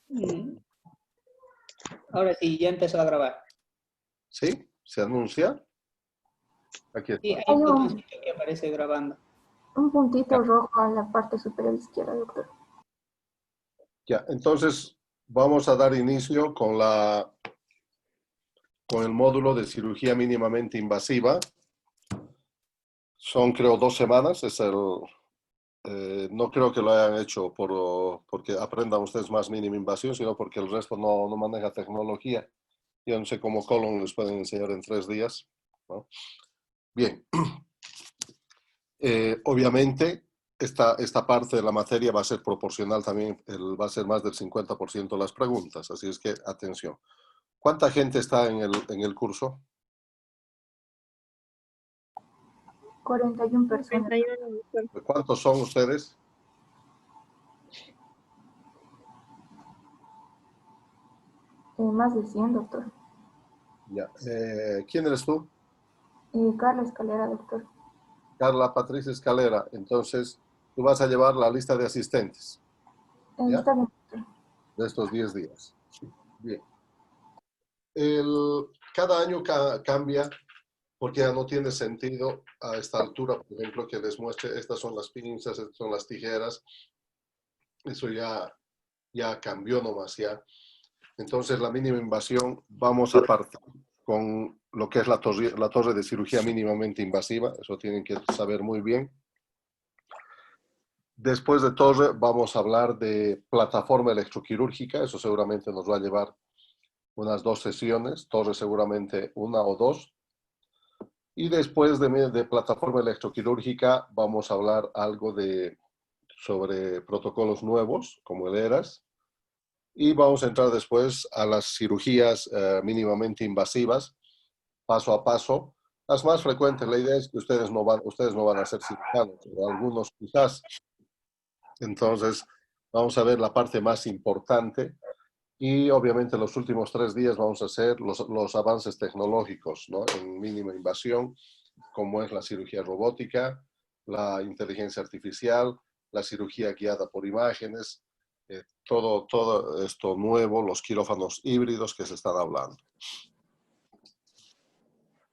Mm. Ahora sí, ya empezó a grabar. ¿Sí? ¿Se anuncia? Aquí Sí, está. hay Hay un un, botoncito que aparece grabando. un puntito Ya, rojo en la parte superior izquierda, doctor. ya. Entonces, vamos a dar inicio con el módulo de cirugía mínimamente invasiva. Son, creo, 2 semanas. No creo que lo hayan hecho porque aprendan ustedes más mínima invasión, sino porque el resto no maneja tecnología. Yo no sé cómo Colon les pueden enseñar en 3 días, ¿no? Bien. Obviamente, esta parte de la materia va a ser proporcional también, va a ser más del 50% de las preguntas, así es que atención. ¿Cuánta gente está en el curso? 41 personas. 51, doctor. ¿Cuántos son ustedes? Más de 100, doctor. Ya. ¿Quién eres tú? Carla Escalera, doctor. Carla Patricia Escalera. Entonces, tú vas a llevar la lista de asistentes, ¿ya? Está bien, doctor. De estos 10 días. Bien. Cada año cambia porque ya no tiene sentido a esta altura, por ejemplo, que les muestre, estas son las pinzas, estas son las tijeras, eso ya cambió nomás ya. Entonces, la mínima invasión, vamos a partir con lo que es la torre de cirugía mínimamente invasiva, eso tienen que saber muy bien. Después de torre, vamos a hablar de plataforma electroquirúrgica, eso seguramente nos va a llevar unas 2 sesiones, torre seguramente 1 o 2. Y después de plataforma electroquirúrgica vamos a hablar algo sobre protocolos nuevos, como el ERAS, y vamos a entrar después a las cirugías mínimamente invasivas, paso a paso. Las más frecuentes, la idea es que ustedes no van a ser cirujanos, pero algunos quizás. Entonces, vamos a ver la parte más importante y obviamente los últimos 3 días vamos a hacer los avances tecnológicos, ¿no? En mínima invasión, como es la cirugía robótica, la inteligencia artificial, la cirugía guiada por imágenes, todo esto nuevo, los quirófanos híbridos que se están hablando.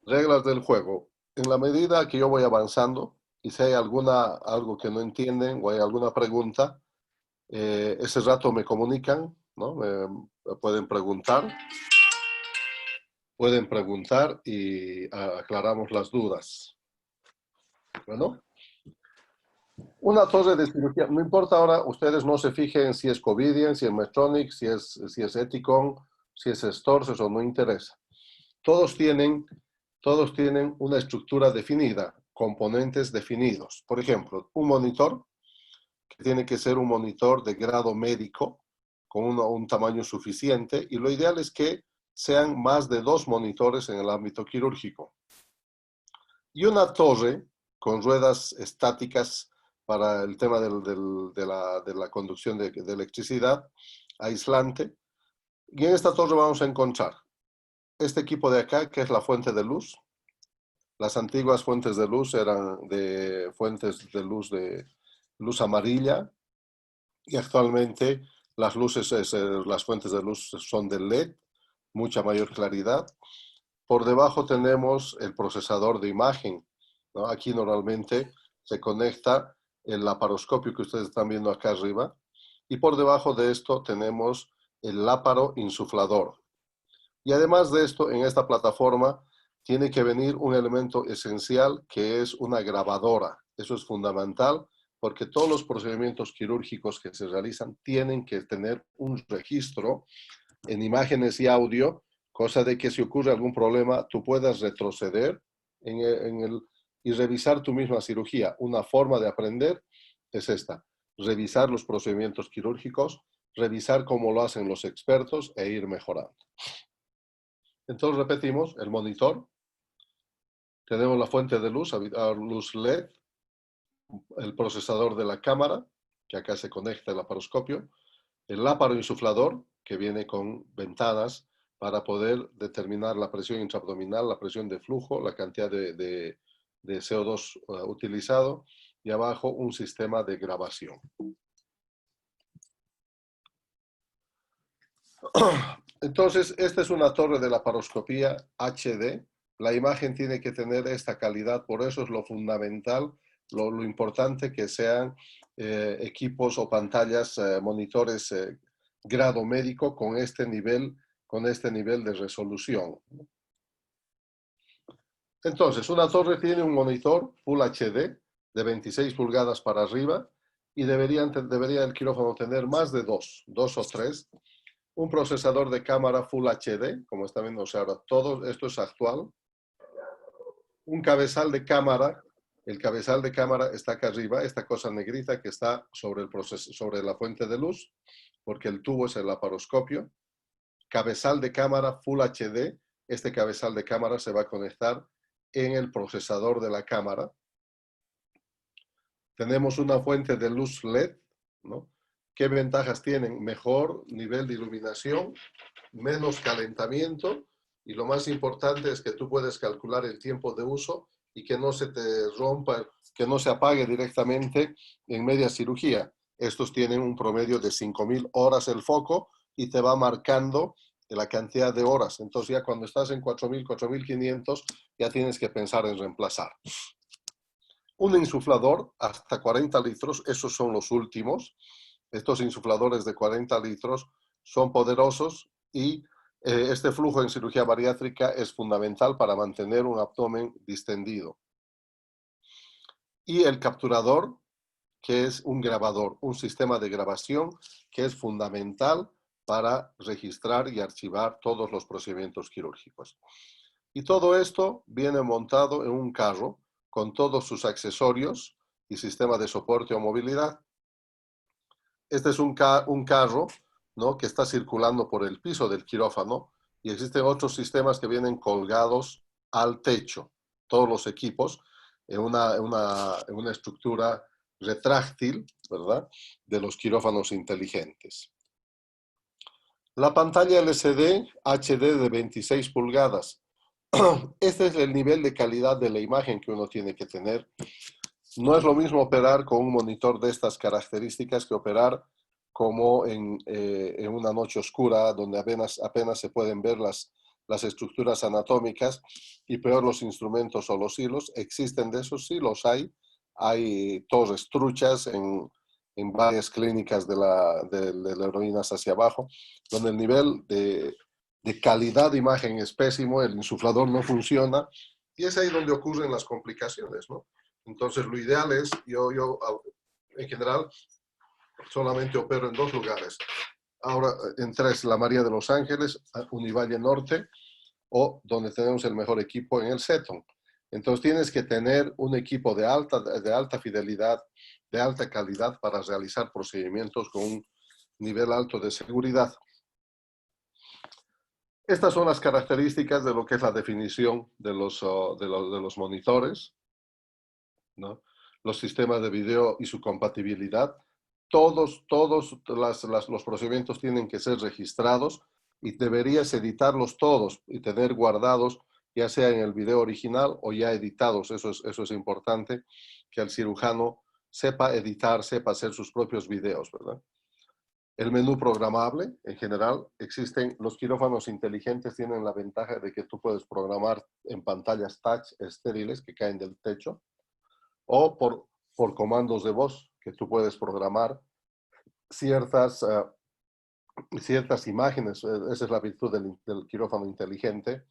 Reglas del juego. En la medida que yo voy avanzando y si hay algo que no entienden o hay alguna pregunta, ese rato me comunican, ¿no? Me pueden preguntar y aclaramos las dudas. Bueno, una torre de cirugía, no importa ahora, ustedes no se fijen si es Covidien, si es Medtronic, si es Ethicon, si es Storz, eso no interesa. Todos tienen una estructura definida, componentes definidos. Por ejemplo, un monitor, que tiene que ser un monitor de grado médico, con un tamaño suficiente, y lo ideal es que sean más de 2 monitores en el ámbito quirúrgico. Y una torre con ruedas estáticas para el tema de la conducción de electricidad, aislante. Y en esta torre vamos a encontrar este equipo de acá, que es la fuente de luz. Las antiguas fuentes de luz eran de fuentes de luz amarilla, y actualmente las fuentes de luz son de LED, mucha mayor claridad. Por debajo tenemos el procesador de imagen, ¿no? Aquí normalmente se conecta el laparoscopio que ustedes están viendo acá arriba, y por debajo de esto tenemos el láparo insuflador. Y además de esto, en esta plataforma tiene que venir un elemento esencial que es una grabadora. Eso es fundamental porque todos los procedimientos quirúrgicos que se realizan tienen que tener un registro en imágenes y audio, cosa de que si ocurre algún problema tú puedas retroceder y revisar tu misma cirugía. Una forma de aprender es esta: revisar los procedimientos quirúrgicos, revisar cómo lo hacen los expertos e ir mejorando. Entonces repetimos, el monitor, tenemos la fuente de luz, luz LED, el procesador de la cámara, que acá se conecta el laparoscopio, el láparo insuflador, que viene con ventanas para poder determinar la presión intraabdominal, la presión de flujo, la cantidad de CO2 utilizado, y abajo un sistema de grabación. Entonces, esta es una torre de laparoscopía HD. La imagen tiene que tener esta calidad, por eso es lo fundamental, lo importante que sean equipos o pantallas, monitores grado médico con este nivel de resolución. Entonces, una torre tiene un monitor Full HD de 26 pulgadas para arriba y debería el quirófano tener más de dos o tres. Un procesador de cámara Full HD, como está viendo, o sea, ahora todo esto es actual. Un cabezal de cámara, el cabezal de cámara está acá arriba, esta cosa negrita que está sobre la fuente de luz, porque el tubo es el laparoscopio. Cabezal de cámara Full HD, este cabezal de cámara se va a conectar en el procesador de la cámara. Tenemos una fuente de luz LED, ¿no? ¿Qué ventajas tienen? Mejor nivel de iluminación, menos calentamiento y lo más importante es que tú puedes calcular el tiempo de uso y que no se te rompa, que no se apague directamente en media cirugía. Estos tienen un promedio de 5.000 horas el foco y te va marcando la cantidad de horas. Entonces ya cuando estás en 4.000, 4.500 ya tienes que pensar en reemplazar. Un insuflador hasta 40 litros, esos son los últimos. Estos insufladores de 40 litros son poderosos y este flujo en cirugía bariátrica es fundamental para mantener un abdomen distendido. Y el capturador, que es un grabador, un sistema de grabación que es fundamental para registrar y archivar todos los procedimientos quirúrgicos. Y todo esto viene montado en un carro con todos sus accesorios y sistema de soporte o movilidad. Este es un carro, ¿no?, que está circulando por el piso del quirófano y existen otros sistemas que vienen colgados al techo, todos los equipos, en una estructura retráctil, ¿verdad?, de los quirófanos inteligentes. La pantalla LCD HD de 26 pulgadas. Este es el nivel de calidad de la imagen que uno tiene que tener. No es lo mismo operar con un monitor de estas características que operar como en una noche oscura donde apenas se pueden ver las estructuras anatómicas y peor los instrumentos o los hilos. Existen de esos, sí los hay. Hay torres truchas en varias clínicas de la heroínas hacia abajo, donde el nivel de calidad de imagen es pésimo, el insuflador no funciona y es ahí donde ocurren las complicaciones, ¿no? Entonces, lo ideal es, yo en general solamente opero en 2 lugares. Ahora, en 3, la María de los Ángeles, Univalle Norte, o donde tenemos el mejor equipo en el Seton. Entonces, tienes que tener un equipo de alta fidelidad, de alta calidad para realizar procedimientos con un nivel alto de seguridad. Estas son las características de lo que es la definición de los monitores, ¿no? Los sistemas de video y su compatibilidad. Todos los procedimientos tienen que ser registrados y deberías editarlos todos y tener guardados, ya sea en el video original o ya editados. Eso es importante, que el cirujano sepa editar, sepa hacer sus propios videos, ¿verdad? El menú programable, en general, los quirófanos inteligentes tienen la ventaja de que tú puedes programar en pantallas touch estériles que caen del techo, o por comandos de voz, que tú puedes programar ciertas imágenes. Esa es la virtud del quirófano inteligente,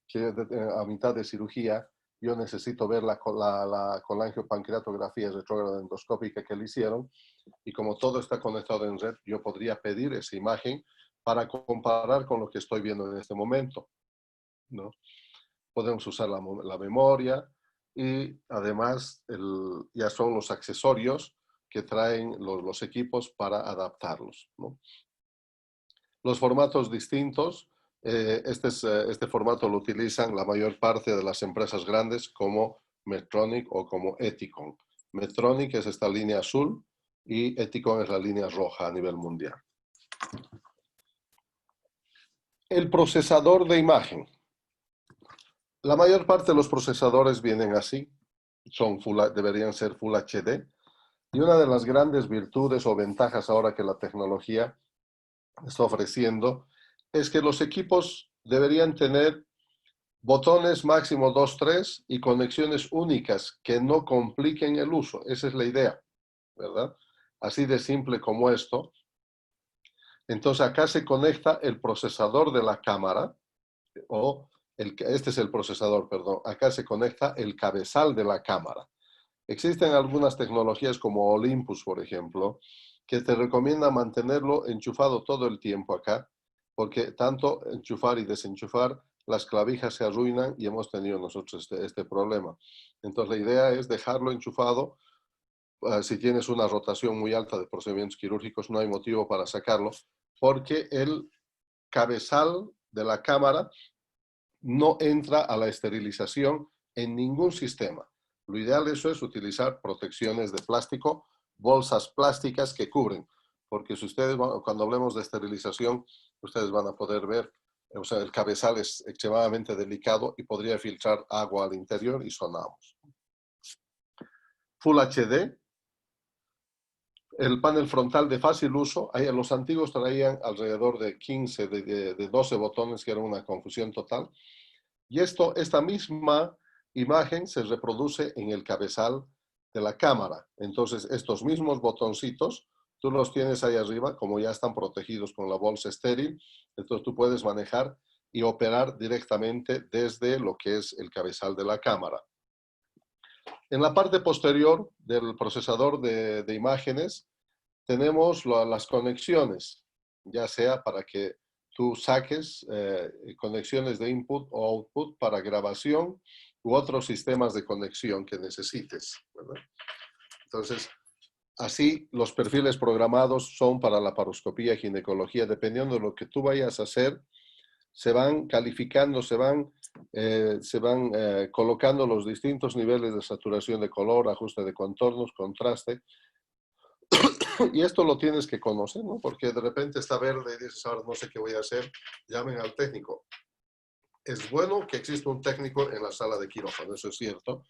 que a mitad de cirugía yo necesito ver la colangiopancreatografía retrógrada endoscópica que le hicieron, y como todo está conectado en red, yo podría pedir esa imagen para comparar con lo que estoy viendo en este momento, ¿no? Podemos usar la memoria y además ya son los accesorios que traen los equipos para adaptarlos, ¿no? Los formatos distintos, este formato lo utilizan la mayor parte de las empresas grandes como Medtronic o como Ethicon. Medtronic es esta línea azul y Ethicon es la línea roja a nivel mundial. El procesador de imagen. La mayor parte de los procesadores vienen así, deberían ser Full HD, y una de las grandes virtudes o ventajas ahora que la tecnología está ofreciendo es que los equipos deberían tener botones máximo 2, 3 y conexiones únicas que no compliquen el uso. Esa es la idea, ¿verdad? Así de simple como esto. Entonces acá se conecta el procesador de la cámara, este es el procesador, perdón. Acá se conecta el cabezal de la cámara. Existen algunas tecnologías como Olympus, por ejemplo, que te recomienda mantenerlo enchufado todo el tiempo acá, porque tanto enchufar y desenchufar, las clavijas se arruinan y hemos tenido nosotros este problema. Entonces la idea es dejarlo enchufado. Si tienes una rotación muy alta de procedimientos quirúrgicos, no hay motivo para sacarlo, porque el cabezal de la cámara no entra a la esterilización en ningún sistema. Lo ideal eso es utilizar protecciones de plástico, bolsas plásticas que cubren, porque si ustedes, cuando hablemos de esterilización, ustedes van a poder ver, o sea, el cabezal es extremadamente delicado y podría filtrar agua al interior y sonamos. Full HD, el panel frontal de fácil uso, los antiguos traían alrededor de 15, de 12 botones, que era una confusión total. Y esta misma imagen se reproduce en el cabezal de la cámara. Entonces, estos mismos botoncitos, tú los tienes ahí arriba, como ya están protegidos con la bolsa estéril, entonces tú puedes manejar y operar directamente desde lo que es el cabezal de la cámara. En la parte posterior del procesador de imágenes, tenemos las conexiones, ya sea para que tú saques conexiones de input o output para grabación u otros sistemas de conexión que necesites, ¿verdad? Entonces, así los perfiles programados son para laparoscopía, ginecología, dependiendo de lo que tú vayas a hacer, se van calificando, se van colocando los distintos niveles de saturación de color, ajuste de contornos, contraste. Y esto lo tienes que conocer, ¿no? Porque de repente está verde y dices, ahora no sé qué voy a hacer, llamen al técnico. Es bueno que exista un técnico en la sala de quirófano, eso es cierto,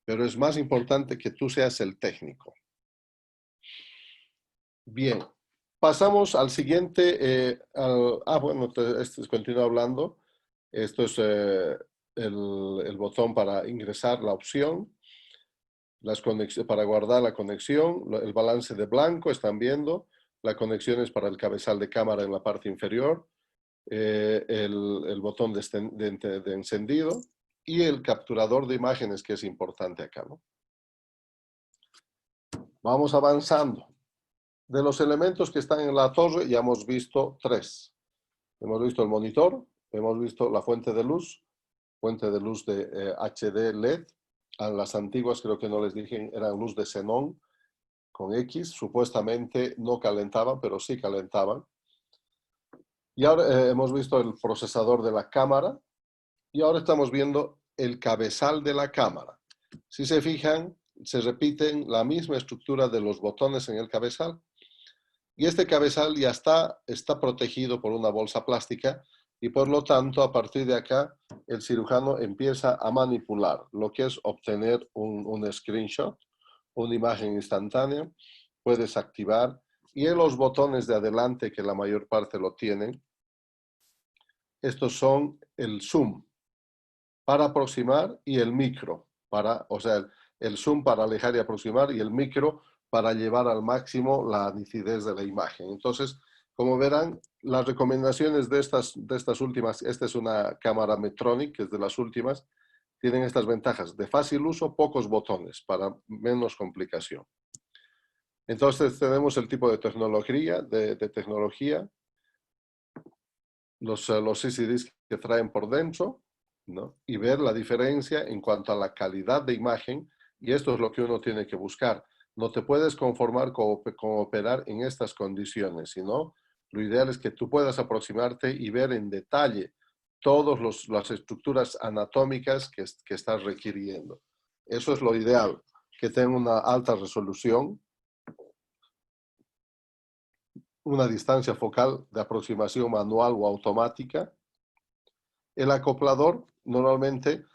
pero es más importante que tú seas el técnico. Bien, pasamos al siguiente. Bueno, continúo hablando. Esto es el botón para ingresar la opción. Para guardar la conexión, el balance de blanco, están viendo, las conexiones para el cabezal de cámara en la parte inferior, el botón de encendido y el capturador de imágenes, que es importante acá, ¿no? Vamos avanzando. De los elementos que están en la torre ya hemos visto 3. Hemos visto el monitor, hemos visto la fuente de luz de HD LED. A las antiguas creo que no les dije, eran luz de xenón con X, supuestamente no calentaban, pero sí calentaban. Y ahora hemos visto el procesador de la cámara y ahora estamos viendo el cabezal de la cámara. Si se fijan, se repiten la misma estructura de los botones en el cabezal. Y este cabezal ya está protegido por una bolsa plástica y por lo tanto a partir de acá el cirujano empieza a manipular lo que es obtener un screenshot, una imagen instantánea, puedes activar y en los botones de adelante que la mayor parte lo tienen, estos son el zoom para aproximar y el micro, o sea, el zoom para alejar y aproximar y el micro para llevar al máximo la nitidez de la imagen. Entonces, como verán, las recomendaciones de estas últimas, esta es una cámara Medtronic, que es de las últimas, tienen estas ventajas de fácil uso, pocos botones para menos complicación. Entonces tenemos el tipo de tecnología, los CCDs que traen por dentro, ¿no? Y ver la diferencia en cuanto a la calidad de imagen, y esto es lo que uno tiene que buscar. No te puedes conformar con operar en estas condiciones, sino lo ideal es que tú puedas aproximarte y ver en detalle todas las estructuras anatómicas que estás requiriendo. Eso es lo ideal, que tenga una alta resolución, una distancia focal de aproximación manual o automática. El acoplador, normalmente,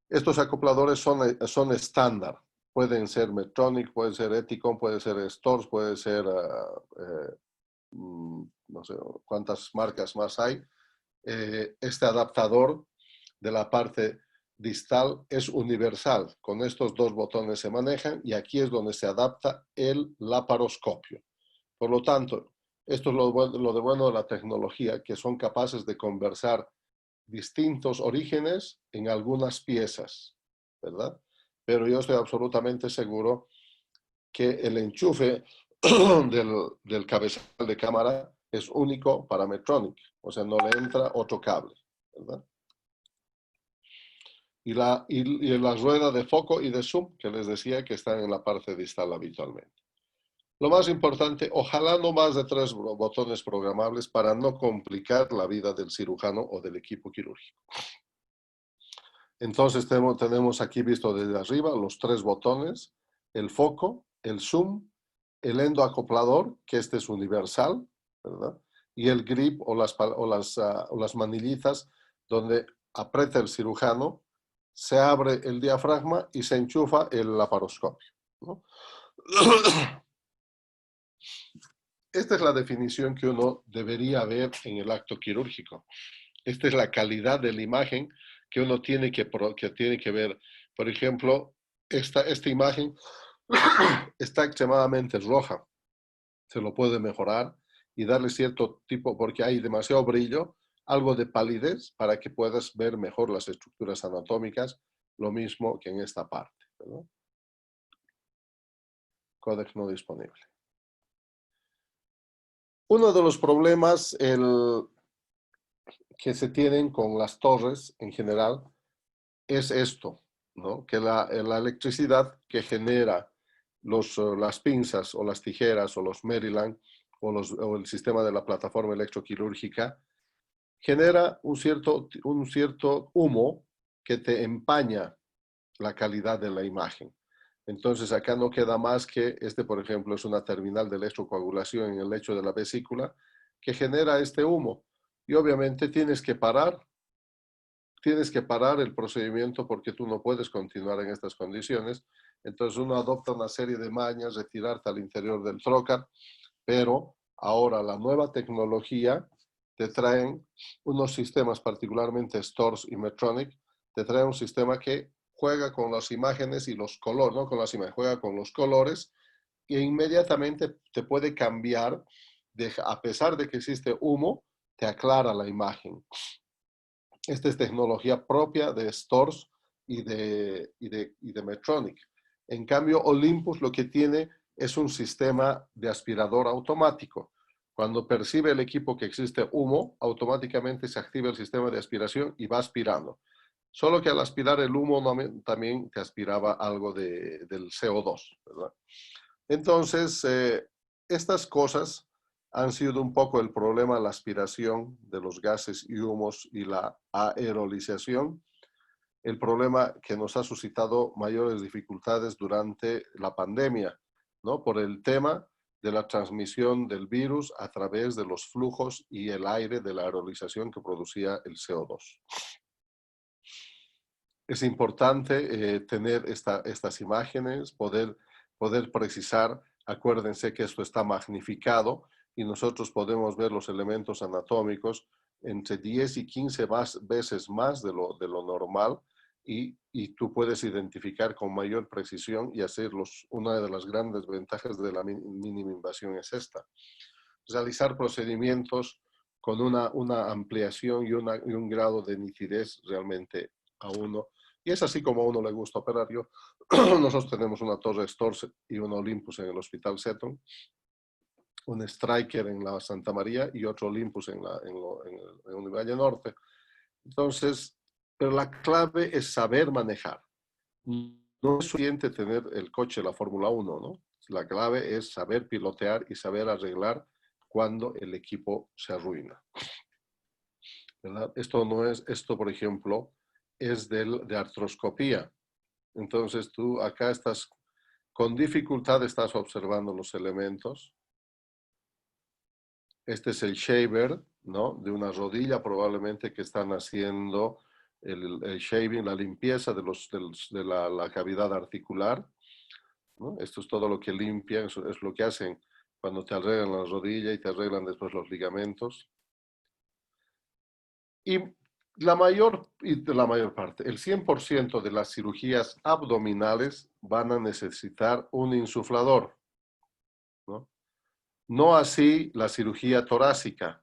estos acopladores son estándar. Pueden ser Medtronic, puede ser Ethicon, puede ser Storz, puede ser no sé cuántas marcas más hay, este adaptador de la parte distal es universal. Con estos dos botones se manejan y aquí es donde se adapta el laparoscopio. Por lo tanto, esto es lo de bueno de la tecnología, que son capaces de conversar distintos orígenes en algunas piezas, ¿verdad? Pero yo estoy absolutamente seguro que el enchufe del cabezal de cámara es único para Medtronic, o sea, no le entra otro cable, ¿verdad? Y la rueda de foco y de zoom, que les decía que están en la parte distal habitualmente. Lo más importante, ojalá no más de 3 botones programables para no complicar la vida del cirujano o del equipo quirúrgico. Entonces tenemos aquí visto desde arriba los 3 botones, el foco, el zoom, el endoacoplador, que este es universal, ¿verdad? Y el grip o las manillitas donde aprieta el cirujano, se abre el diafragma y se enchufa el laparoscopio, ¿no? Esta es la definición que uno debería ver en el acto quirúrgico. Esta es la calidad de la imagen que uno tiene que ver. Por ejemplo, esta imagen está extremadamente roja. Se lo puede mejorar y darle cierto tipo, porque hay demasiado brillo, algo de palidez para que puedas ver mejor las estructuras anatómicas, lo mismo que en esta parte, ¿verdad? Códec no disponible. Uno de los problemas que se tienen con las torres en general es esto, ¿no? Que la electricidad que genera las pinzas o las tijeras o los Maryland o el sistema de la plataforma electroquirúrgica genera un cierto humo que te empaña la calidad de la imagen. Entonces acá no queda más que, por ejemplo, es una terminal de electrocoagulación en el lecho de la vesícula que genera este humo. Y obviamente tienes que parar el procedimiento porque tú no puedes continuar en estas condiciones. Entonces uno adopta una serie de mañas, retirarte al interior del trocar, pero ahora la nueva tecnología te traen unos sistemas, particularmente Storz y Medtronic, te trae un sistema que juega con las imágenes y los colores, no con las imágenes, juega con los colores e inmediatamente te puede cambiar, a pesar de que existe humo, te aclara la imagen. Esta es tecnología propia de Storz y de Medtronic. En cambio, Olympus lo que tiene es un sistema de aspirador automático. Cuando percibe el equipo que existe humo, automáticamente se activa el sistema de aspiración y va aspirando. Solo que al aspirar el humo también te aspiraba algo del CO2, ¿verdad? Entonces, estas cosas han sido un poco el problema, la aspiración de los gases y humos y la aerolización, el problema que nos ha suscitado mayores dificultades durante la pandemia, ¿no? Por el tema de la transmisión del virus a través de los flujos y el aire de la aerolización que producía el CO2. Es importante tener estas imágenes, poder precisar. Acuérdense que esto está magnificado y nosotros podemos ver los elementos anatómicos entre 10 y 15 veces más de lo normal y tú puedes identificar con mayor precisión y hacerlos. Una de las grandes ventajas de la mínima invasión es esta. Realizar procedimientos con una ampliación y un grado de nitidez realmente a uno. Y es así como a uno le gusta operar. Nosotros tenemos una torre Storz y una Olympus en el Hospital Seton, un Stryker en la Santa María y otro Olympus en el Valle Norte. Entonces, pero la clave es saber manejar. No es suficiente tener el coche, la Fórmula 1, ¿no? La clave es saber pilotear y saber arreglar cuando el equipo se arruina, ¿verdad? Esto, por ejemplo, es de artroscopía. Entonces tú acá estás con dificultad, estás observando los elementos. Este es el shaver, ¿no? De una rodilla probablemente que están haciendo el shaving, la limpieza de la cavidad articular, ¿no? Esto es todo lo que limpian, es lo que hacen cuando te arreglan la rodilla y te arreglan después los ligamentos. Y la mayor parte, el 100% de las cirugías abdominales van a necesitar un insuflador, ¿no? No así la cirugía torácica.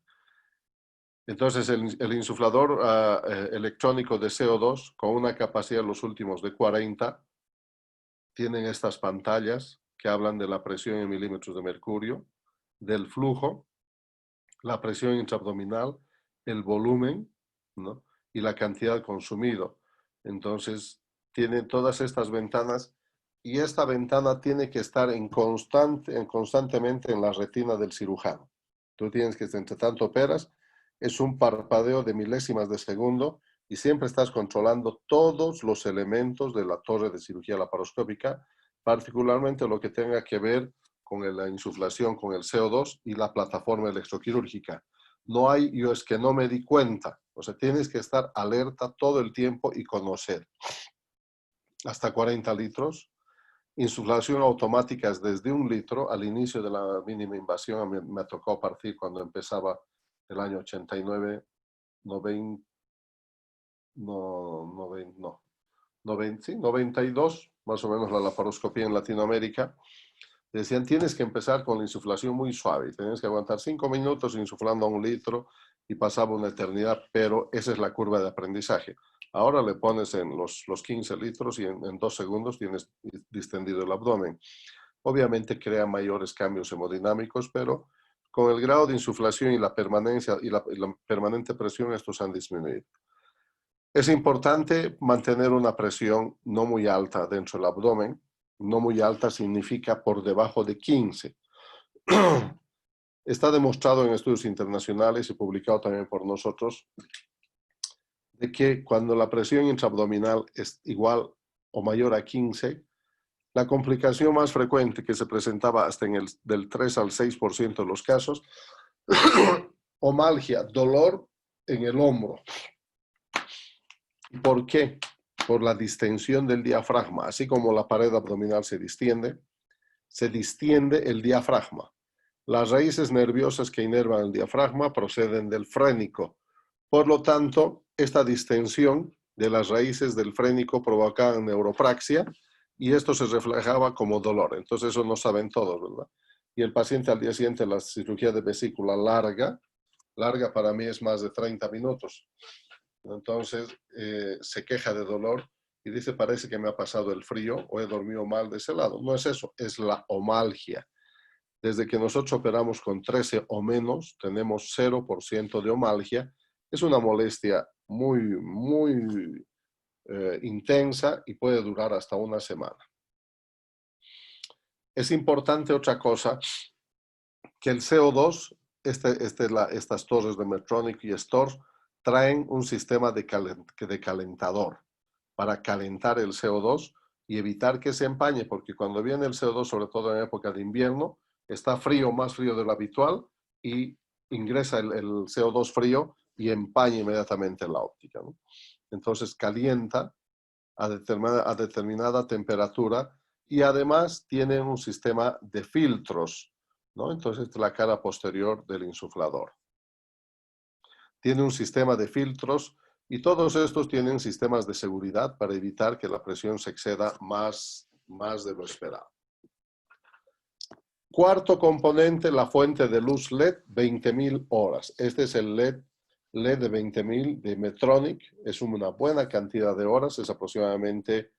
Entonces, el insuflador electrónico de CO2 con una capacidad los últimos de 40 tienen estas pantallas que hablan de la presión en milímetros de mercurio, del flujo, la presión intraabdominal, el volumen, ¿no? Y la cantidad consumido. Entonces, tiene todas estas ventanas y esta ventana tiene que estar constantemente en la retina del cirujano. Tú tienes que, entre tanto operas, es un parpadeo de milésimas de segundo y siempre estás controlando todos los elementos de la torre de cirugía laparoscópica, particularmente lo que tenga que ver con la insuflación, con el CO2 y la plataforma electroquirúrgica. No hay, yo es que no me di cuenta. O sea, tienes que estar alerta todo el tiempo y conocer. Hasta 40 litros. Insuflación automática es desde 1 litro. Al inicio de la mínima invasión me tocó partir cuando empezaba el año 89, 90, no, 92, más o menos la laparoscopía en Latinoamérica. Decían, tienes que empezar con la insuflación muy suave, tienes que aguantar 5 minutos insuflando a 1 litro y pasaba una eternidad, pero esa es la curva de aprendizaje. Ahora le pones en los 15 litros y en 2 segundos tienes distendido el abdomen. Obviamente crea mayores cambios hemodinámicos, pero con el grado de insuflación y la permanencia y la permanente presión, estos han disminuido. Es importante mantener una presión no muy alta dentro del abdomen. No muy alta significa por debajo de 15. Está demostrado en estudios internacionales y publicado también por nosotros de que cuando la presión intraabdominal es igual o mayor a 15, la complicación más frecuente que se presentaba hasta del 3 al 6% de los casos, omalgia, dolor en el hombro. ¿Por qué? Por la distensión del diafragma. Así como la pared abdominal se distiende el diafragma. Las raíces nerviosas que inervan el diafragma proceden del frénico. Por lo tanto, esta distensión de las raíces del frénico provocaba neuropraxia y esto se reflejaba como dolor. Entonces eso no saben todos, ¿verdad? Y el paciente al día siguiente la cirugía de vesícula larga para mí es más de 30 minutos. Entonces se queja de dolor y dice, parece que me ha pasado el frío o he dormido mal de ese lado. No es eso, es la omalgia. Desde que nosotros operamos con 13 o menos, tenemos 0% de omalgia. Es una molestia muy intensa y puede durar hasta una semana. Es importante otra cosa, que el CO2, estas torres de Medtronic y Storz, traen un sistema de calentador para calentar el CO2 y evitar que se empañe, porque cuando viene el CO2, sobre todo en época de invierno, está frío, más frío de lo habitual, y ingresa el CO2 frío y empaña inmediatamente la óptica, ¿no? Entonces calienta a determinada temperatura y además tiene un sistema de filtros, ¿no? Entonces la cara posterior del insuflador. Tiene un sistema de filtros y todos estos tienen sistemas de seguridad para evitar que la presión se exceda más de lo esperado. Cuarto componente, la fuente de luz LED, 20.000 horas. Este es el LED de 20.000 de Medtronic. Es una buena cantidad de horas, es aproximadamente,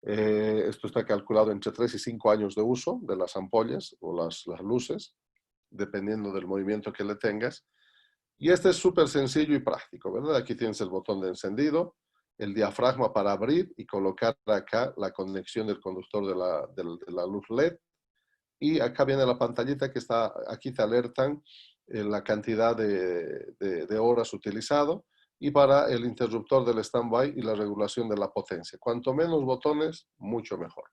esto está calculado entre 3 y 5 años de uso de las ampollas o las luces, dependiendo del movimiento que le tengas. Y este es súper sencillo y práctico, ¿verdad? Aquí tienes el botón de encendido, el diafragma para abrir y colocar acá la conexión del conductor de la luz LED. Y acá viene la pantallita que está, aquí te alertan la cantidad de horas utilizado y para el interruptor del standby y la regulación de la potencia. Cuanto menos botones, mucho mejor.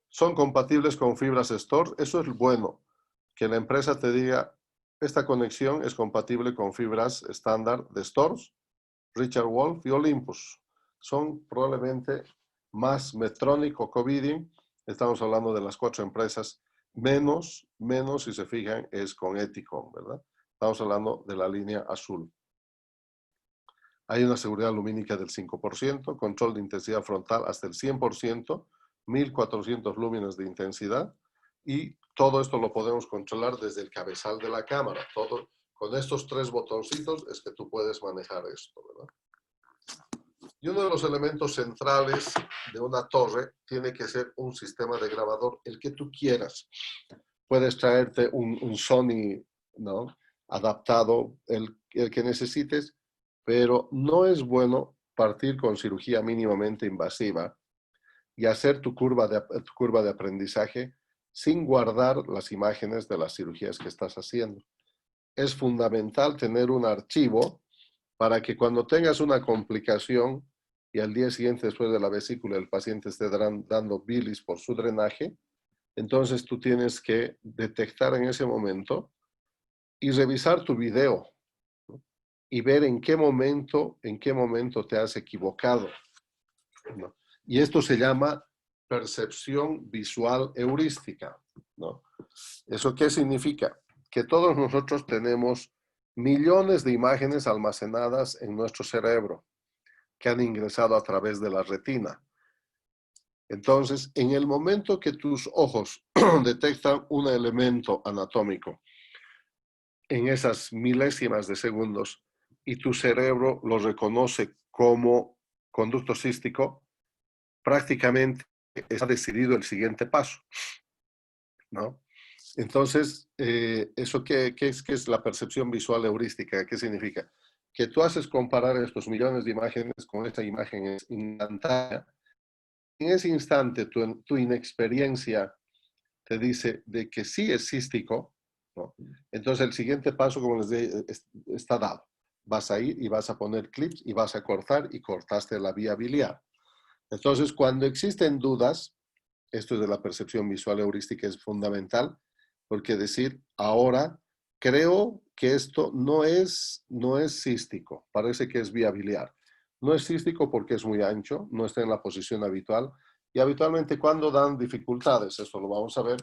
Son compatibles con fibras Storz. Eso es bueno, que la empresa te diga, esta conexión es compatible con fibras estándar de Storz, Richard Wolf y Olympus. Son probablemente más Medtronic o Covidien. Estamos hablando de las 4 empresas menos, si se fijan, es con Eticon, ¿verdad? Estamos hablando de la línea azul. Hay una seguridad lumínica del 5%, control de intensidad frontal hasta el 100%, 1400 lúmenes de intensidad, y todo esto lo podemos controlar desde el cabezal de la cámara. Todo, con estos 3 botoncitos es que tú puedes manejar esto, ¿verdad? Y uno de los elementos centrales de una torre tiene que ser un sistema de grabador, el que tú quieras. Puedes traerte un Sony, ¿no?, adaptado, el que necesites, pero no es bueno partir con cirugía mínimamente invasiva y hacer tu curva de aprendizaje sin guardar las imágenes de las cirugías que estás haciendo. Es fundamental tener un archivo para que cuando tengas una complicación y al día siguiente, después de la vesícula, el paciente esté dando bilis por su drenaje, entonces tú tienes que detectar en ese momento y revisar tu video, ¿no?, y ver en qué momento te has equivocado, ¿no? Y esto se llama percepción visual heurística, ¿no? ¿Eso qué significa? Que todos nosotros tenemos millones de imágenes almacenadas en nuestro cerebro que han ingresado a través de la retina. Entonces, en el momento que tus ojos detectan un elemento anatómico en esas milésimas de segundos y tu cerebro lo reconoce como conducto cístico, prácticamente está decidido el siguiente paso, ¿no? Entonces, ¿eso qué es la percepción visual heurística? ¿Qué significa? Que tú haces comparar estos millones de imágenes con esa imagen instantánea. En ese instante, tu inexperiencia te dice de que sí es cístico, ¿no? Entonces, el siguiente paso, como les dije, está dado. Vas a ir y vas a poner clips y vas a cortar, y cortaste la vía biliar. Entonces, cuando existen dudas, esto de la percepción visual heurística es fundamental, porque decir, ahora creo que esto no es cístico, parece que es vía biliar. No es cístico porque es muy ancho, no está en la posición habitual, y habitualmente cuando dan dificultades, esto lo vamos a ver,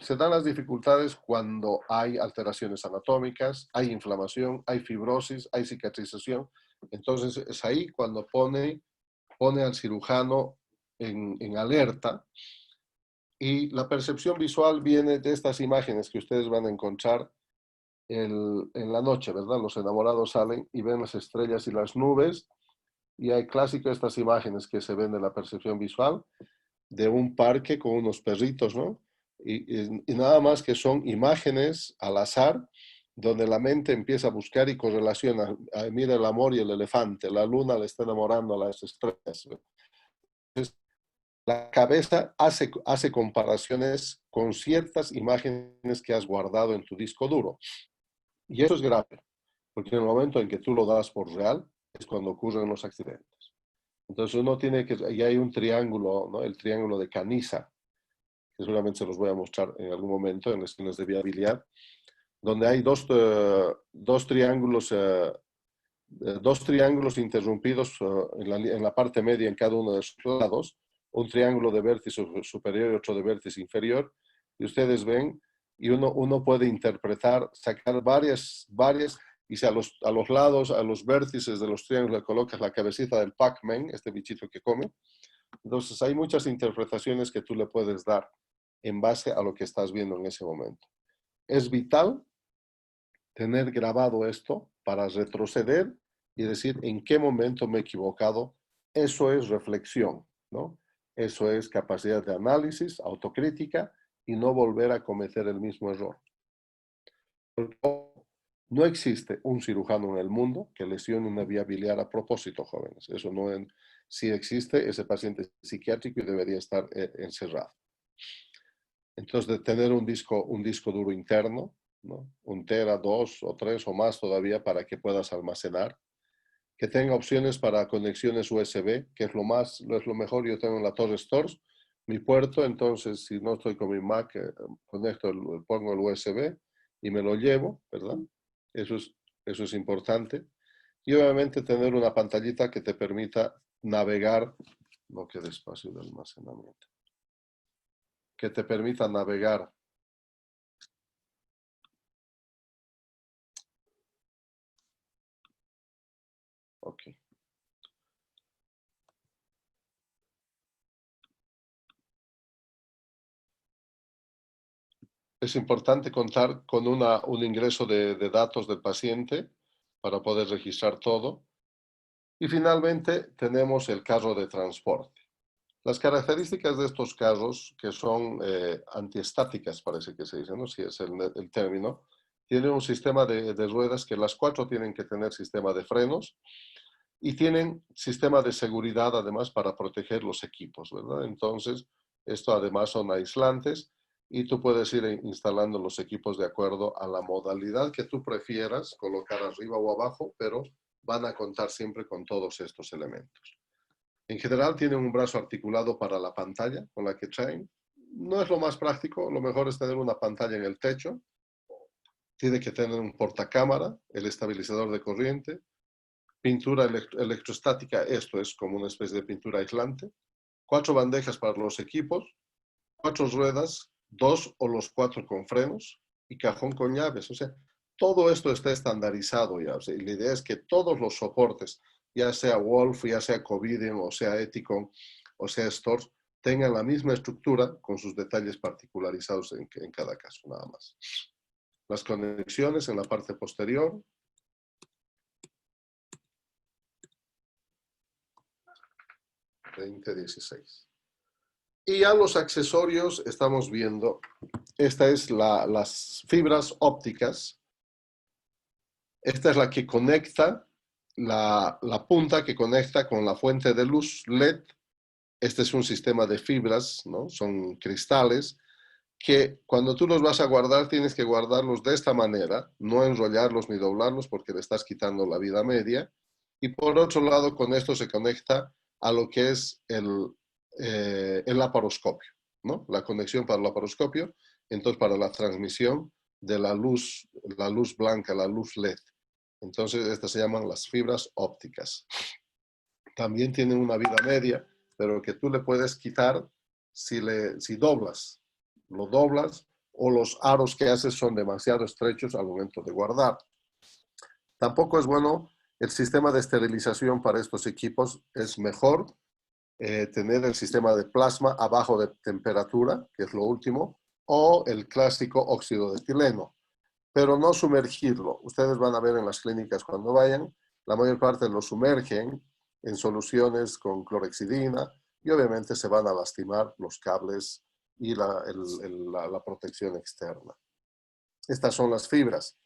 se dan las dificultades cuando hay alteraciones anatómicas, hay inflamación, hay fibrosis, hay cicatrización. Entonces es ahí cuando pone al cirujano en alerta. Y la percepción visual viene de estas imágenes que ustedes van a encontrar en la noche, ¿verdad? Los enamorados salen y ven las estrellas y las nubes, y hay clásico estas imágenes que se ven de la percepción visual de un parque con unos perritos, ¿no? Y nada más que son imágenes al azar, donde la mente empieza a buscar y correlaciona. Mira el amor y el elefante, la luna le está enamorando a las estrellas. Entonces, la cabeza hace comparaciones con ciertas imágenes que has guardado en tu disco duro. Y eso es grave, porque en el momento en que tú lo das por real, es cuando ocurren los accidentes. Entonces uno tiene que, y hay un triángulo, ¿no?, el triángulo de Canisa, que seguramente se los voy a mostrar en algún momento en lecciones de viabilidad, donde hay dos triángulos interrumpidos en la parte media en cada uno de sus lados, un triángulo de vértice superior y otro de vértice inferior, y ustedes ven, y uno puede interpretar, sacar varias, y si a los lados, a los vértices de los triángulos le colocas la cabecita del Pac-Man, este bichito que come. Entonces hay muchas interpretaciones que tú le puedes dar en base a lo que estás viendo en ese momento. Es vital tener grabado esto para retroceder y decir en qué momento me he equivocado. Eso es reflexión, ¿no? Eso es capacidad de análisis, autocrítica, y no volver a cometer el mismo error. No existe un cirujano en el mundo que lesione una vía biliar a propósito, jóvenes. Eso no es, si existe, ese paciente es psiquiátrico y debería estar encerrado. Entonces, de tener un disco duro interno, ¿no?, 1 tera, 2 o 3 o más todavía, para que puedas almacenar. Que tenga opciones para conexiones USB, que es lo mejor. Yo tengo en la Torre Stores mi puerto, entonces si no estoy con mi Mac, pongo el USB y me lo llevo, ¿verdad? Eso es importante. Y obviamente tener una pantallita que te permita navegar, no quede espacio de almacenamiento. que te permita navegar. Ok. Es importante contar con un ingreso de datos del paciente para poder registrar todo. Y finalmente tenemos el carro de transporte. Las características de estos carros, que son antiestáticas, parece que se dice, ¿no? Si es el término, tienen un sistema de ruedas que las 4 tienen que tener sistema de frenos y tienen sistema de seguridad además para proteger los equipos, ¿verdad? Entonces, esto además son aislantes y tú puedes ir instalando los equipos de acuerdo a la modalidad que tú prefieras, colocar arriba o abajo, pero van a contar siempre con todos estos elementos. En general tienen un brazo articulado para la pantalla con la que traen. No es lo más práctico, lo mejor es tener una pantalla en el techo. Tiene que tener un portacámara, el estabilizador de corriente, pintura electrostática, esto es como una especie de pintura aislante, 4 bandejas para los equipos, 4 ruedas, 2 o los 4 con frenos y cajón con llaves. O sea, todo esto está estandarizado ya. O sea, y la idea es que todos los soportes, ya sea Wolf, ya sea Covidien, o sea Ethicon, o sea Stores, tengan la misma estructura con sus detalles particularizados en cada caso, nada más. Las conexiones en la parte posterior. Y ya los accesorios estamos viendo. Esta es las fibras ópticas. Esta es la que conecta, la punta que conecta con la fuente de luz LED. Este es un sistema de fibras, ¿no? Son cristales que cuando tú los vas a guardar tienes que guardarlos de esta manera, no enrollarlos ni doblarlos porque le estás quitando la vida media. Y por otro lado, con esto se conecta a lo que es el laparoscopio, ¿no? La conexión para el laparoscopio, entonces para la transmisión de la luz blanca, la luz LED. Entonces estas se llaman las fibras ópticas. También tienen una vida media, pero que tú le puedes quitar si doblas. Lo doblas o los aros que haces son demasiado estrechos al momento de guardar. Tampoco es bueno el sistema de esterilización para estos equipos. Es mejor tener el sistema de plasma a bajo de temperatura, que es lo último, o el clásico óxido de etileno, pero no sumergirlo. Ustedes van a ver en las clínicas cuando vayan, la mayor parte lo sumergen en soluciones con clorhexidina y obviamente se van a lastimar los cables y la protección externa. Estas son las fibras.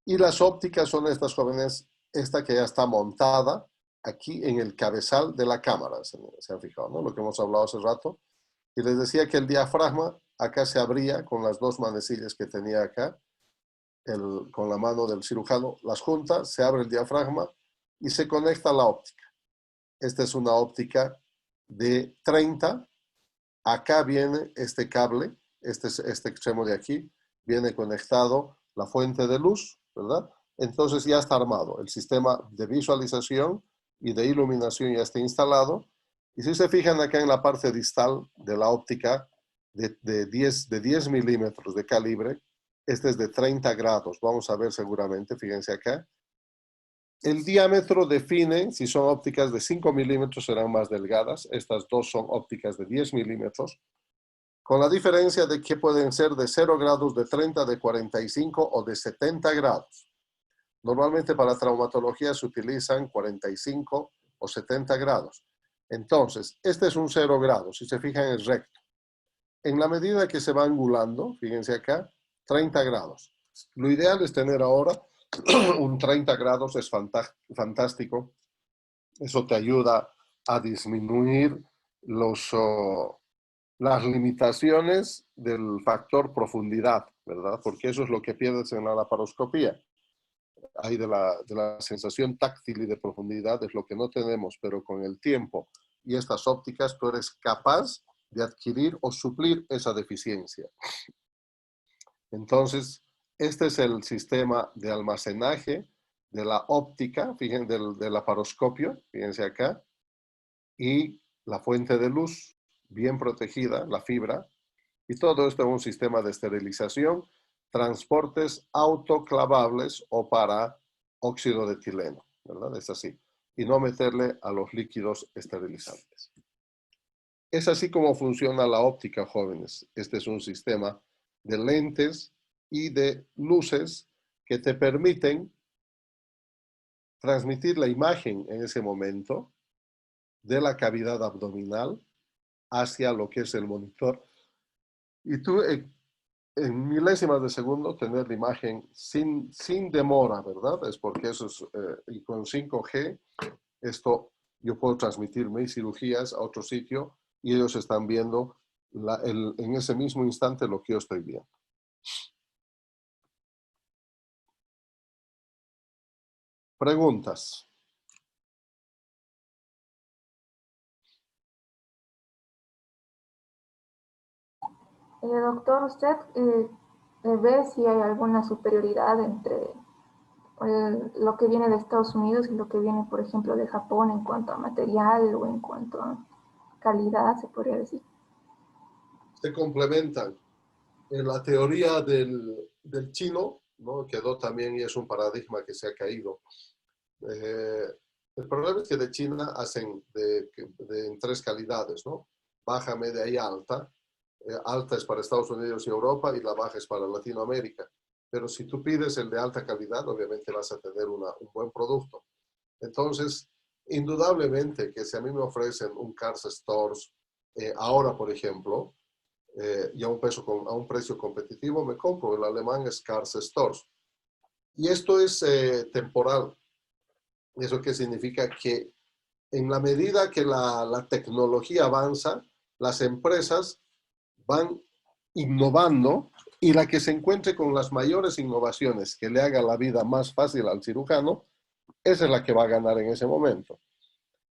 Y las ópticas son estas jóvenes, esta que ya está montada aquí en el cabezal de la cámara, se han fijado, ¿no? Lo que hemos hablado hace rato. Y les decía que el diafragma acá se abría con las 2 manecillas que tenía acá, con la mano del cirujano, las junta, se abre el diafragma y se conecta a la óptica. Esta es una óptica de 30. Acá viene este cable, este extremo de aquí, viene conectado la fuente de luz, ¿verdad? Entonces ya está armado. El sistema de visualización y de iluminación ya está instalado. Y si se fijan acá en la parte distal de la óptica de 10 milímetros de calibre, este es de 30 grados. Vamos a ver seguramente, fíjense acá. El diámetro define si son ópticas de 5 milímetros, serán más delgadas. Estas dos son ópticas de 10 milímetros. Con la diferencia de que pueden ser de 0 grados, de 30, de 45 o de 70 grados. Normalmente para traumatología se utilizan 45 o 70 grados. Entonces, este es un 0 grados, si se fijan es recto. En la medida que se va angulando, fíjense acá, 30 grados. Lo ideal es tener ahora un 30 grados, es fantástico. Eso te ayuda a disminuir las limitaciones del factor profundidad, ¿verdad? Porque eso es lo que pierdes en la laparoscopía. Ahí de la sensación táctil y de profundidad es lo que no tenemos, pero con el tiempo y estas ópticas tú eres capaz de adquirir o suplir esa deficiencia. Entonces, este es el sistema de almacenaje de la óptica, fíjense, del laparoscopio, fíjense acá, y la fuente de luz bien protegida, la fibra, Y todo esto en un sistema de esterilización, transportes autoclavables o para óxido de etileno, ¿verdad? Es así. Y no meterle a los líquidos esterilizantes. Es así como funciona la óptica, jóvenes. Este es un sistema de lentes y de luces que te permiten transmitir la imagen en ese momento de la cavidad abdominal hacia lo que es el monitor. Y tú en milésimas de segundo tener la imagen sin demora, ¿verdad? Es porque eso es, y con 5G, esto yo puedo transmitir mis cirugías a otro sitio y ellos están viendo en ese mismo instante lo que yo estoy viendo. Preguntas. Doctor, ¿usted ve si hay alguna superioridad entre lo que viene de Estados Unidos y lo que viene, por ejemplo, de Japón en cuanto a material o en cuanto a calidad, se podría decir? Se complementan. En la teoría del chino, ¿no? Quedó también y es un paradigma que se ha caído. El problema es que de China hacen en tres calidades, ¿no? Baja, media y alta. Alta es para Estados Unidos y Europa y la baja es para Latinoamérica. Pero si tú pides el de alta calidad, obviamente vas a tener un buen producto. Entonces, indudablemente que si a mí me ofrecen un Cars Stores, ahora, por ejemplo, y a un precio competitivo, me compro el alemán Cars Stores. Y esto es temporal. ¿Eso qué significa? Que en la medida que la tecnología avanza, las empresas van innovando y la que se encuentre con las mayores innovaciones que le haga la vida más fácil al cirujano, esa es la que va a ganar en ese momento.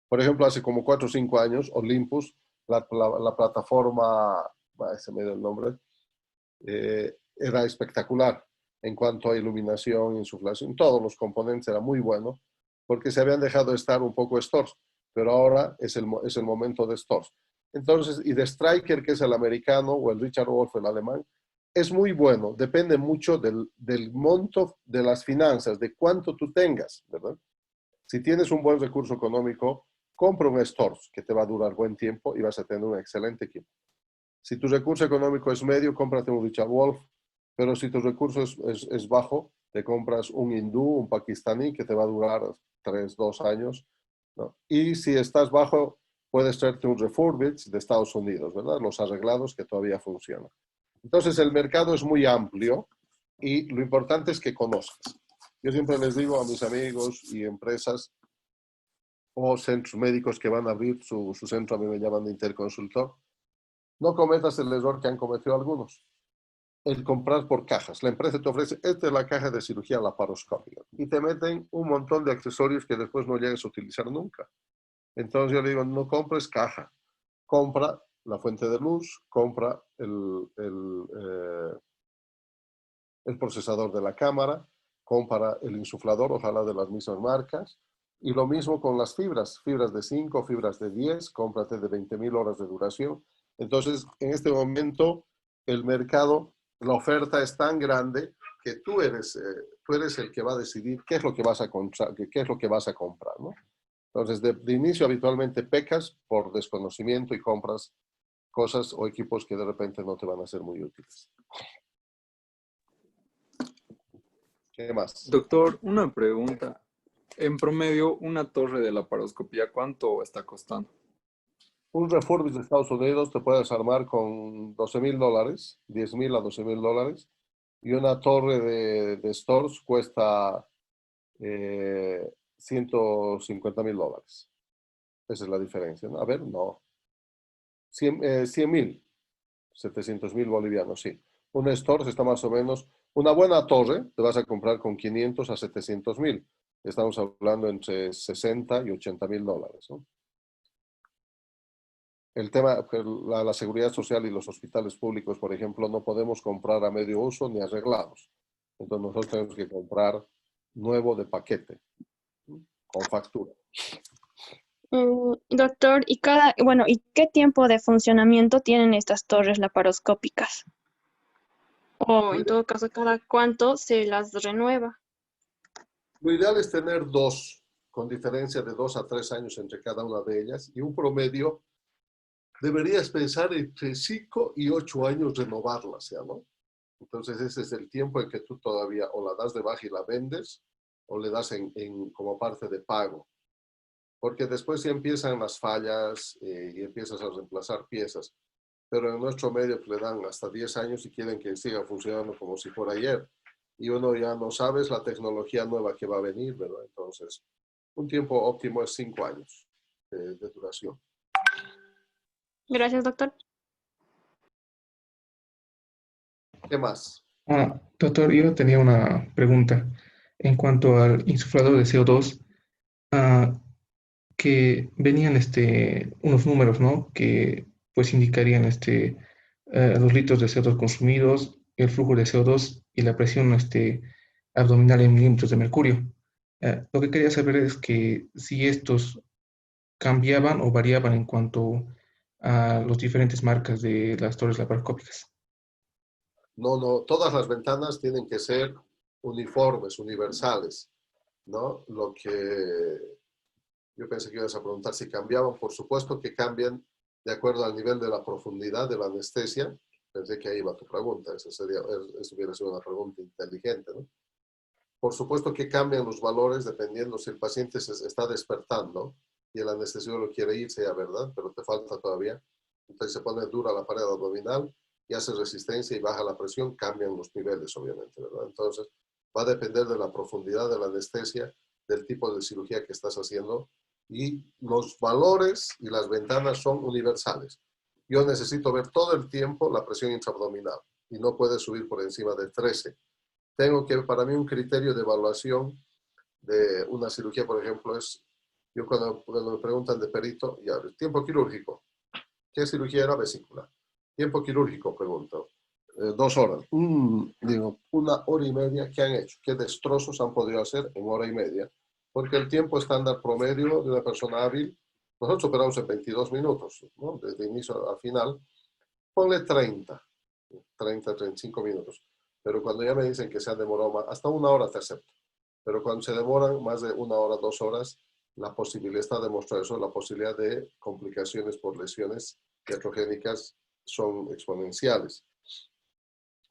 Por ejemplo, hace como 4 o 5 años, Olympus, la plataforma, se me dio el nombre, era espectacular en cuanto a iluminación, insuflación, todos los componentes era muy bueno, porque se habían dejado de estar un poco stores, pero ahora es el momento de stores. Entonces, y de Stryker, que es el americano, o el Richard Wolf, el alemán, es muy bueno, depende mucho del monto de las finanzas, de cuánto tú tengas, ¿verdad? Si tienes un buen recurso económico, compra un Stores que te va a durar buen tiempo y vas a tener un excelente equipo. Si tu recurso económico es medio, cómprate un Richard Wolf, pero si tu recurso es bajo, te compras un hindú, un pakistaní que te va a durar 3, 2 años, ¿no? Y si estás bajo, puedes traerte un refurbished de Estados Unidos, ¿verdad? Los arreglados que todavía funcionan. Entonces el mercado es muy amplio y lo importante es que conozcas. Yo siempre les digo a mis amigos y empresas o centros médicos que van a abrir su centro, a mí me llaman de interconsultor, no cometas el error que han cometido algunos, el comprar por cajas. La empresa te ofrece, esta es la caja de cirugía laparoscópica, y te meten un montón de accesorios que después no llegues a utilizar nunca. Entonces yo le digo, no compres caja, compra la fuente de luz, compra el procesador de la cámara, compra el insuflador, ojalá de las mismas marcas, y lo mismo con las fibras de 5, fibras de 10, cómprate de 20.000 horas de duración. Entonces, en este momento, el mercado, la oferta es tan grande que tú eres el que va a decidir qué es lo que vas a comprar, qué es lo que vas a comprar, ¿no? Entonces, de inicio, habitualmente pecas por desconocimiento y compras cosas o equipos que de repente no te van a ser muy útiles. ¿Qué más? Doctor, una pregunta. En promedio, una torre de laparoscopía, ¿cuánto está costando? Un refurbish de Estados Unidos te puedes armar con $12.000, 10.000 a $12.000, y una torre de stores cuesta $150.000. Esa es la diferencia, ¿no? A ver, no. 100.000, 700.000 bolivianos, sí. Un store está más o menos, una buena torre te vas a comprar con 500 a 700.000. Estamos hablando entre 60 y $80.000, ¿no? El tema, la seguridad social y los hospitales públicos, por ejemplo, no podemos comprar a medio uso ni arreglados. Entonces nosotros tenemos que comprar nuevo de paquete, con factura. Doctor, ¿y qué tiempo de funcionamiento tienen estas torres laparoscópicas? O en todo caso, ¿cada cuánto se las renueva? Lo ideal es tener dos, con diferencia de 2 a 3 años entre cada una de ellas, y un promedio deberías pensar entre 5 y 8 años renovarlas, ¿ya no? Entonces ese es el tiempo en que tú todavía o la das de baja y la vendes, o le das como parte de pago. Porque después ya empiezan las fallas y empiezas a reemplazar piezas. Pero en nuestro medio le dan hasta 10 años y quieren que siga funcionando como si fuera ayer. Y uno ya no sabe la tecnología nueva que va a venir, ¿verdad? Entonces, un tiempo óptimo es 5 años de duración. Gracias, doctor. ¿Qué más? Doctor, yo tenía una pregunta en cuanto al insuflador de CO2, ah, que venían unos números, ¿no? Que pues indicarían los litros de CO2 consumidos, el flujo de CO2 y la presión abdominal en milímetros de mercurio. Lo que quería saber es que si estos cambiaban o variaban en cuanto a las diferentes marcas de las torres laparoscópicas. No, no, todas las ventanas tienen que ser uniformes, universales, ¿no? Lo que yo pensé que ibas a preguntar si cambiaban, por supuesto que cambian de acuerdo al nivel de la profundidad de la anestesia. Pensé que ahí iba tu pregunta, esa hubiera sido una pregunta inteligente, ¿no? Por supuesto que cambian los valores dependiendo si el paciente se está despertando y el anestesiólogo quiere irse, ya, ¿verdad? Pero te falta todavía. Entonces se pone dura la pared abdominal y hace resistencia y baja la presión, cambian los niveles, obviamente, ¿verdad? Entonces va a depender de la profundidad de la anestesia, del tipo de cirugía que estás haciendo, y los valores y las ventanas son universales. Yo necesito ver todo el tiempo la presión intraabdominal y no puede subir por encima de 13. Tengo que, para mí, un criterio de evaluación de una cirugía, por ejemplo, es, yo cuando me preguntan de perito, ya, tiempo quirúrgico, ¿qué cirugía era? Vesícula. Tiempo quirúrgico, pregunto. 2 horas. Digo, 1 hora y media, ¿qué han hecho? ¿Qué destrozos han podido hacer en 1 hora y media? Porque el tiempo estándar promedio de una persona hábil, nosotros operamos en 22 minutos, ¿no? Desde inicio a final. Ponle 35 minutos. Pero cuando ya me dicen que se han demorado más, hasta 1 hora te acepto. Pero cuando se demoran más de 1 hora, 2 horas, la posibilidad está demostrado eso, la posibilidad de complicaciones por lesiones iatrogénicas son exponenciales.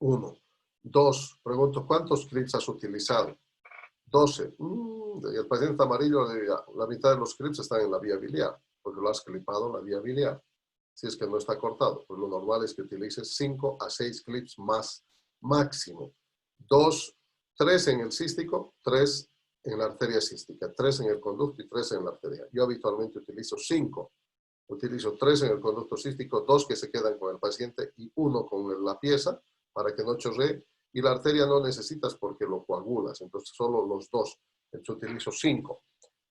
1. 2. Pregunto, ¿cuántos clips has utilizado? 12. El paciente amarillo, la mitad de los clips están en la vía biliar, porque lo has clipado en la vía biliar. Si es que no está cortado, pues lo normal es que utilices 5 a 6 clips más máximo. 3 en el cístico, 3 en la arteria cística, 3 en el conducto y 3 en la arteria. Yo habitualmente utilizo 5. Utilizo 3 en el conducto cístico, 2 que se quedan con el paciente y 1 con la pieza para que no chorree. Y la arteria no necesitas porque lo coagulas, entonces solo los 2. Entonces utilizo 5.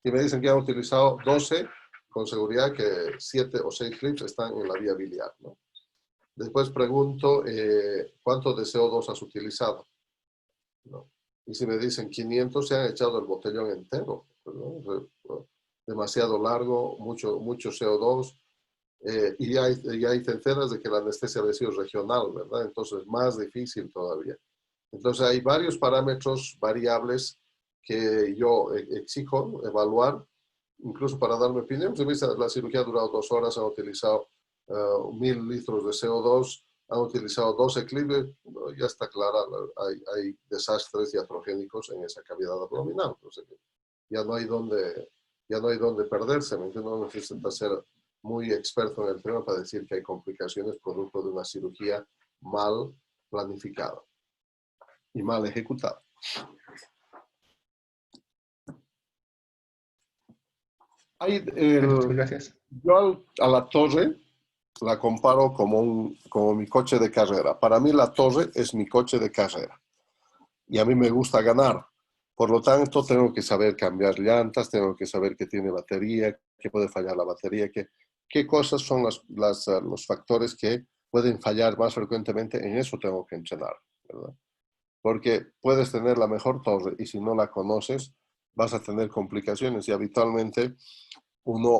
Si me dicen que han utilizado 12, con seguridad que 7 o 6 clips están en la vía biliar, ¿no? Después pregunto, ¿cuánto de CO2 has utilizado? ¿No? Y si me dicen 500, se han echado el botellón entero, ¿no? Demasiado largo, mucho CO2, y hay terceras de que la anestesia ha sido regional, ¿verdad? Entonces, más difícil todavía. Entonces, hay varios parámetros variables que yo exijo evaluar, incluso para darme opinión. Si la cirugía ha durado 2 horas, han utilizado 1000 litros de CO2, han utilizado 12 clips, ya está clara, hay desastres iatrogénicos en esa cavidad abdominal. Entonces, ya no hay donde perderse, ¿me entiendes? No necesita ser muy experto en el tema para decir que hay complicaciones producto de una cirugía mal planificada y mal ejecutada. Muchas gracias. Yo a la torre la comparo como mi coche de carrera. Para mí la torre es mi coche de carrera y a mí me gusta ganar. Por lo tanto, tengo que saber cambiar llantas, tengo que saber que tiene batería, que puede fallar la batería, qué cosas son los factores que pueden fallar más frecuentemente. En eso tengo que entrenar, ¿verdad? Porque puedes tener la mejor torre y si no la conoces vas a tener complicaciones y habitualmente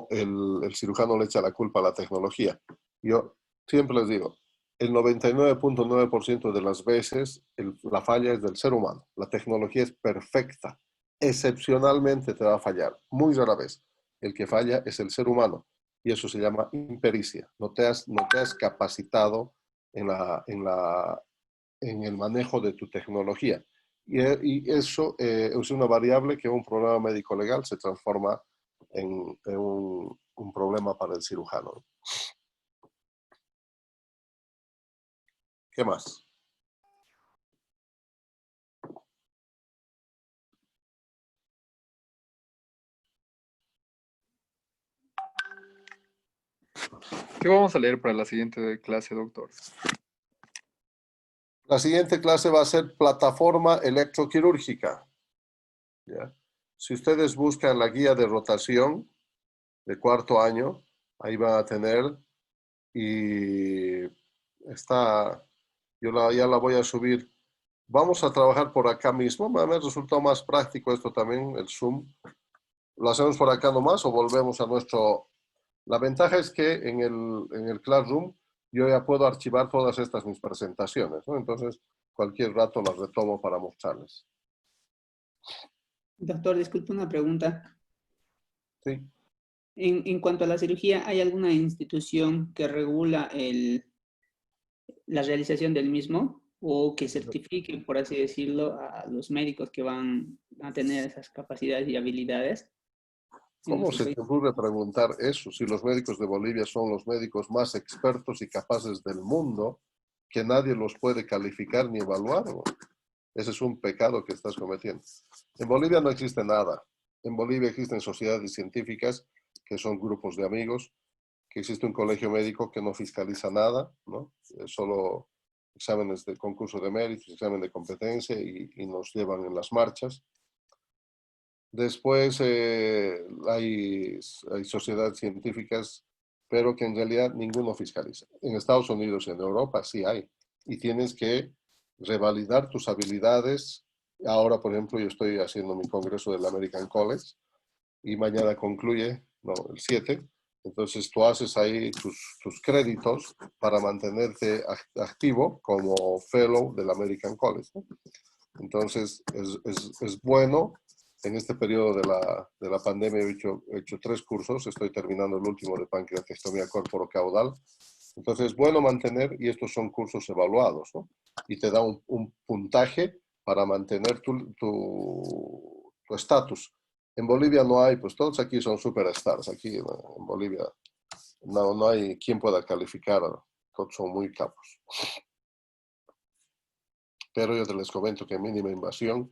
el cirujano le echa la culpa a la tecnología. Yo siempre les digo, el 99.9% de las veces la falla es del ser humano. La tecnología es perfecta. Excepcionalmente te va a fallar, muy rara vez. El que falla es el ser humano y eso se llama impericia. No te has capacitado en el manejo de tu tecnología. Y eso es una variable que un problema médico legal se transforma en un problema para el cirujano. ¿Qué más? ¿Qué vamos a leer para la siguiente clase, doctor? La siguiente clase va a ser plataforma electroquirúrgica. ¿Ya? Si ustedes buscan la guía de rotación de cuarto año, ahí van a tener y está, ya la voy a subir. Vamos a trabajar por acá mismo. Me ha resultado más práctico esto también, el Zoom. ¿Lo hacemos por acá nomás o volvemos a nuestro...? La ventaja es que en el Classroom yo ya puedo archivar todas estas mis presentaciones, ¿no? Entonces, cualquier rato las retomo para mostrarles. Doctor, disculpe una pregunta. Sí. En cuanto a la cirugía, ¿hay alguna institución que regula la realización del mismo o que certifique, por así decirlo, a los médicos que van a tener esas capacidades y habilidades? En ¿Cómo nuestro se país. te ocurre preguntar eso si los médicos de Bolivia son los médicos más expertos y capaces del mundo, que nadie los puede calificar ni evaluar? ¿No? Ese es un pecado que estás cometiendo. En Bolivia no existe nada. En Bolivia existen sociedades científicas que son grupos de amigos, que existe un colegio médico que no fiscaliza nada, ¿no? Solo exámenes de concurso de méritos, examen de competencia y nos llevan en las marchas. Después hay sociedades científicas, pero que en realidad ninguno fiscaliza. En Estados Unidos y en Europa sí hay. Y tienes que revalidar tus habilidades. Ahora, por ejemplo, yo estoy haciendo mi congreso del American College y mañana concluye, no, el 7. Entonces tú haces ahí tus créditos para mantenerte activo como fellow del American College, ¿no? Entonces es bueno. En este periodo de la pandemia he hecho 3 cursos, estoy terminando el último de pancreatectomía corporocaudal. Entonces es bueno mantener, y estos son cursos evaluados, ¿no? Y te da un puntaje para mantener tu estatus. En Bolivia no hay, pues todos aquí son superstars, aquí en Bolivia no hay quien pueda calificar, todos son muy capos. Pero yo te les comento que mínima invasión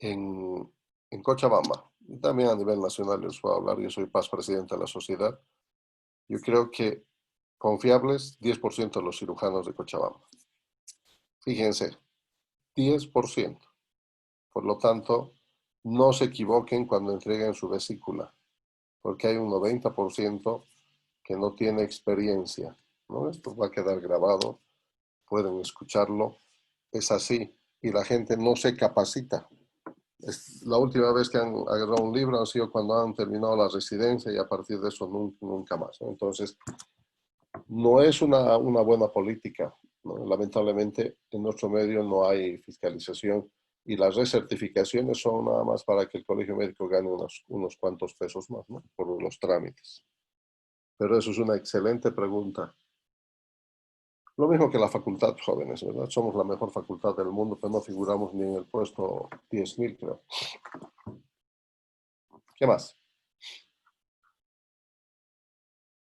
en Cochabamba, y también a nivel nacional les voy a hablar, yo soy paz presidente de la sociedad, yo creo que confiables 10% de los cirujanos de Cochabamba. Fíjense, 10%. Por lo tanto, no se equivoquen cuando entreguen su vesícula, porque hay un 90% que no tiene experiencia, ¿no? Esto va a quedar grabado, pueden escucharlo, es así, y la gente no se capacita. La última vez que han agarrado un libro ha sido cuando han terminado la residencia y a partir de eso nunca más, ¿no? Entonces, no es una buena política, ¿no? Lamentablemente, en nuestro medio no hay fiscalización y las recertificaciones son nada más para que el colegio médico gane unos cuantos pesos más, ¿no? Por los trámites. Pero eso es una excelente pregunta. Lo mismo que la facultad, jóvenes, ¿verdad? Somos la mejor facultad del mundo, pero no figuramos ni en el puesto 10.000, creo. ¿Qué más?